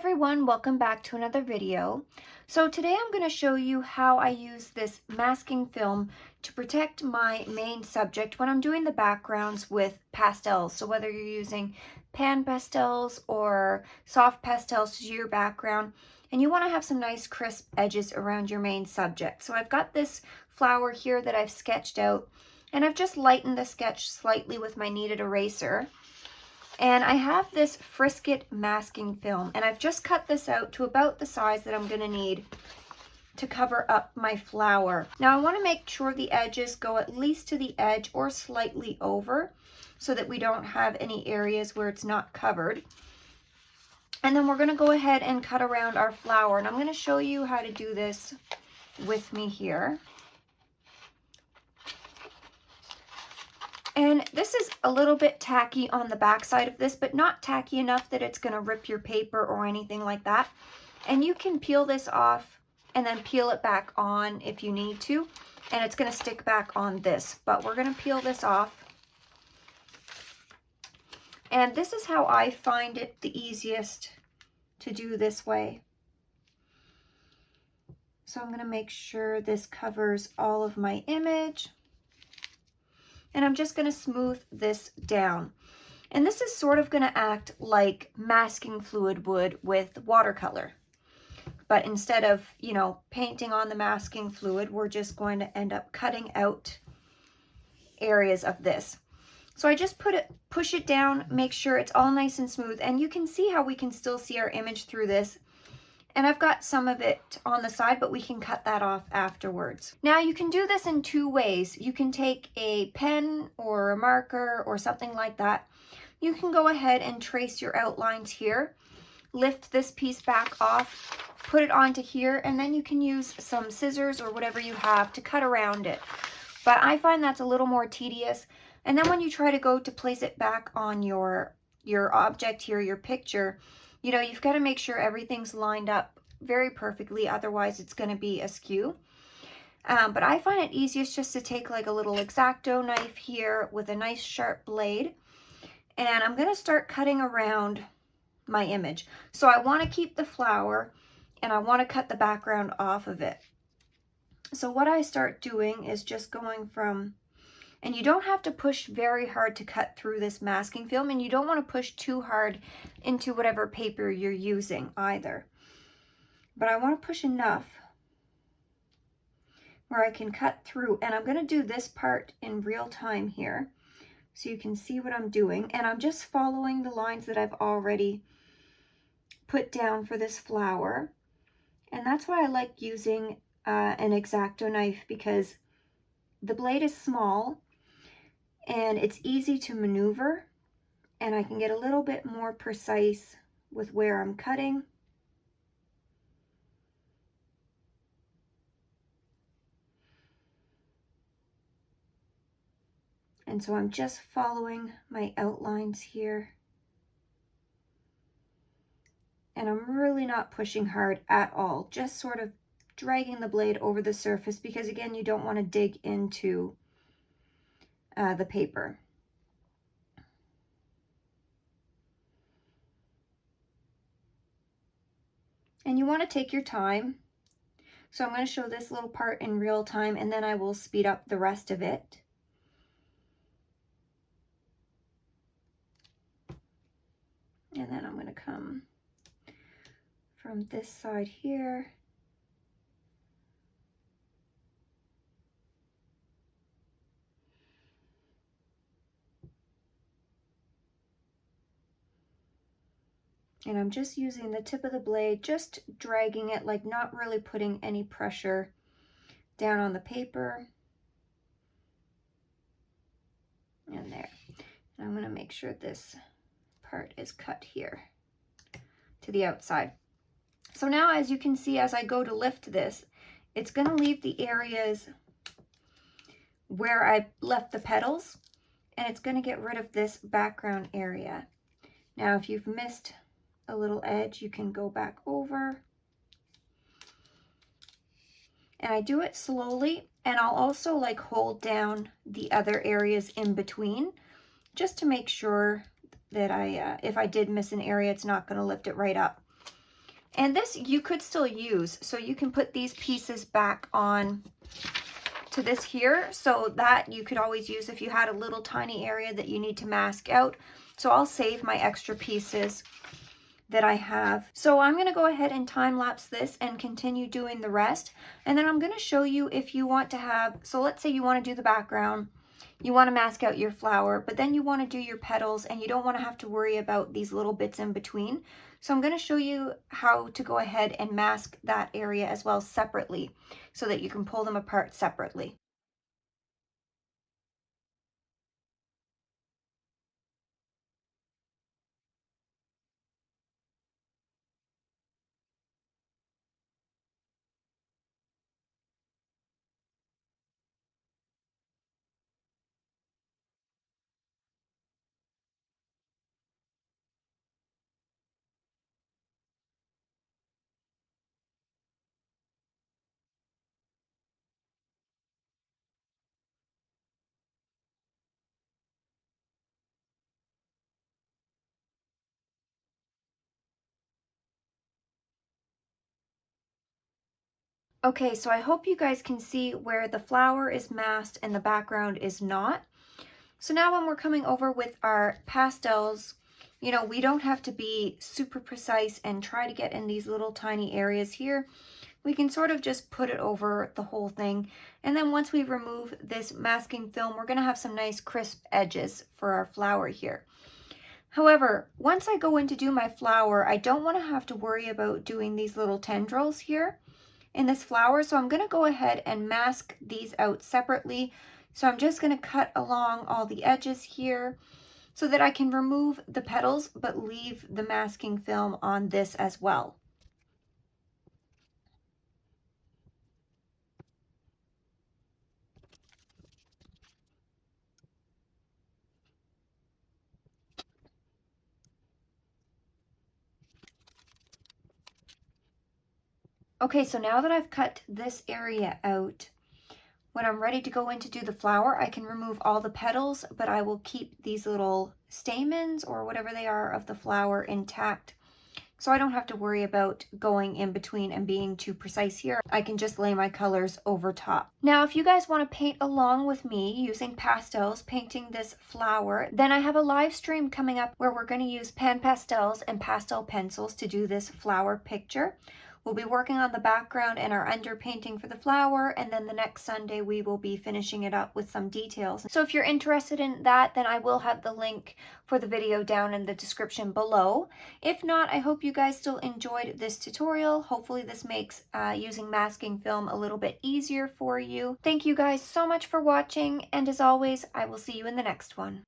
everyone, welcome back to another video. So today I'm going to show you how I use this masking film to protect my main subject when I'm doing the backgrounds with pastels. So whether you're using pan pastels or soft pastels to do your background, and you want to have some nice crisp edges around your main subject. So I've got this flower here that I've sketched out, and I've just lightened the sketch slightly with my kneaded eraser. And I have this Frisket masking film, and I've just cut this out to about the size that I'm going to need to cover up my flower. Now I want to make sure the edges go at least to the edge or slightly over so that we don't have any areas where it's not covered. And then we're going to go ahead and cut around our flower, and I'm going to show you how to do this with me here. And this is a little bit tacky on the back side of this, but not tacky enough that it's going to rip your paper or anything like that. And you can peel this off and then peel it back on if you need to, and it's going to stick back on this. But we're going to peel this off. And this is how I find it the easiest to do this way. So I'm going to make sure this covers all of my image. And I'm just going to smooth this down. And this is sort of going to act like masking fluid would with watercolor. But instead of, painting on the masking fluid, we're just going to end up cutting out areas of this. So I just push it down, make sure it's all nice and smooth. And you can see how we can still see our image through this. And I've got some of it on the side, but we can cut that off afterwards. Now you can do this in two ways. You can take a pen or a marker or something like that. You can go ahead and trace your outlines here, lift this piece back off, put it onto here, and then you can use some scissors or whatever you have to cut around it. But I find that's a little more tedious. And then when you try to go to place it back on your object here, your picture, you've got to make sure everything's lined up very perfectly, otherwise it's going to be askew. But I find it easiest just to take like a little X-Acto knife here with a nice sharp blade, and I'm going to start cutting around my image. So I want to keep the flower, and I want to cut the background off of it. So what I start doing is just going from, and you don't have to push very hard to cut through this masking film, and you don't want to push too hard into whatever paper you're using either. But I want to push enough where I can cut through, and I'm going to do this part in real time here so you can see what I'm doing. And I'm just following the lines that I've already put down for this flower. And that's why I like using an X-Acto knife, because the blade is small and it's easy to maneuver, and I can get a little bit more precise with where I'm cutting. And so I'm just following my outlines here. And I'm really not pushing hard at all, just sort of dragging the blade over the surface, because again, you don't want to dig into the paper. And you want to take your time. So I'm going to show this little part in real time, and then I will speed up the rest of it. And then I'm going to come from this side here. And I'm just using the tip of the blade, just dragging it, like not really putting any pressure down on the paper. And there. And I'm going to make sure this part is cut here to the outside. So now, as you can see, as I go to lift this, it's going to leave the areas where I left the petals, and it's going to get rid of this background area. Now, if you've missed a little edge, you can go back over. And I do it slowly, and I'll also like hold down the other areas in between just to make sure that if I did miss an area, it's not going to lift it right up. And this you could still use, so you can put these pieces back on to this here, so that you could always use if you had a little tiny area that you need to mask out. So I'll save my extra pieces that I have. So I'm going to go ahead and time lapse this and continue doing the rest. And then I'm going to show you if you want to have, so let's say you want to do the background, you want to mask out your flower, but then you want to do your petals and you don't want to have to worry about these little bits in between. So I'm going to show you how to go ahead and mask that area as well separately so that you can pull them apart separately. Okay, so I hope you guys can see where the flower is masked and the background is not. So now when we're coming over with our pastels, you know, we don't have to be super precise and try to get in these little tiny areas here. We can sort of just put it over the whole thing. And then once we remove this masking film, we're going to have some nice crisp edges for our flower here. However, once I go in to do my flower, I don't want to have to worry about doing these little tendrils here in this flower, so I'm going to go ahead and mask these out separately. So I'm just going to cut along all the edges here so that I can remove the petals but leave the masking film on this as well. Okay, so now that I've cut this area out, when I'm ready to go in to do the flower, I can remove all the petals, but I will keep these little stamens or whatever they are of the flower intact. So I don't have to worry about going in between and being too precise here. I can just lay my colors over top. Now, if you guys want to paint along with me using pastels, painting this flower, then I have a live stream coming up where we're going to use pan pastels and pastel pencils to do this flower picture. We'll be working on the background and our underpainting for the flower, and then the next Sunday we will be finishing it up with some details. So if you're interested in that, then I will have the link for the video down in the description below. If not, I hope you guys still enjoyed this tutorial. Hopefully this makes using masking film a little bit easier for you. Thank you guys so much for watching, and as always, I will see you in the next one.